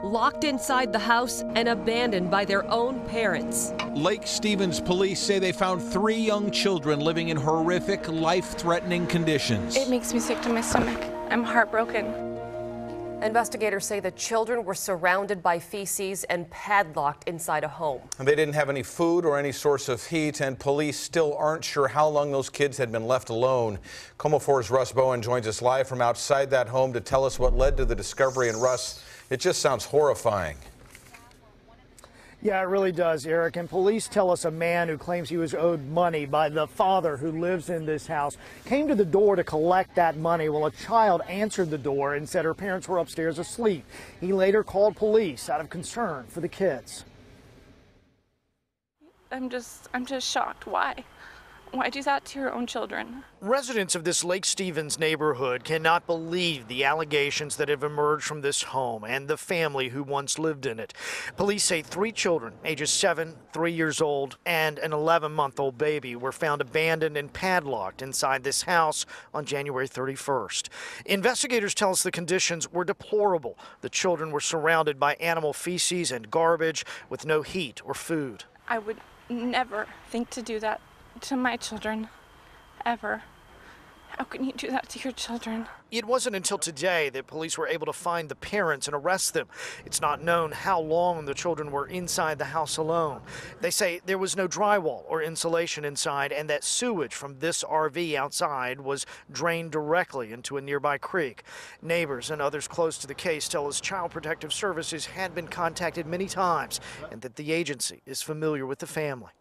locked inside the house and abandoned by their own parents. Lake Stevens police say they found 3 young children living in horrific, life-threatening conditions. It makes me sick to my stomach. I'm heartbroken. Investigators say the children were surrounded by feces and padlocked inside a home. They didn't have any food or any source of heat, and police still aren't sure how long those kids had been left alone. KOMO4's Russ Bowen joins us live from outside that home to tell us what led to the discovery. And Russ, it just sounds horrifying. Yeah, it really does, Eric. And police tell us a man who claims he was owed money by the father who lives in this house came to the door to collect that money while a child answered the door and said her parents were upstairs asleep. He later called police out of concern for the kids. I'm just shocked. Why? Why do that to your own children? Residents of this Lake Stevens neighborhood cannot believe the allegations that have emerged from this home and the family who once lived in it. Police say 3 children, ages 7, 3 years old, and an 11-month-old baby were found abandoned and padlocked inside this house on January 31st. Investigators tell us the conditions were deplorable. The children were surrounded by animal feces and garbage with no heat or food. I would never think to do that to my children, ever. How can you do that to your children? It wasn't until today that police were able to find the parents and arrest them. It's not known how long the children were inside the house alone. They say there was no drywall or insulation inside, and that sewage from this RV outside was drained directly into a nearby creek. Neighbors and others close to the case tell us Child Protective Services had been contacted many times and that the agency is familiar with the family.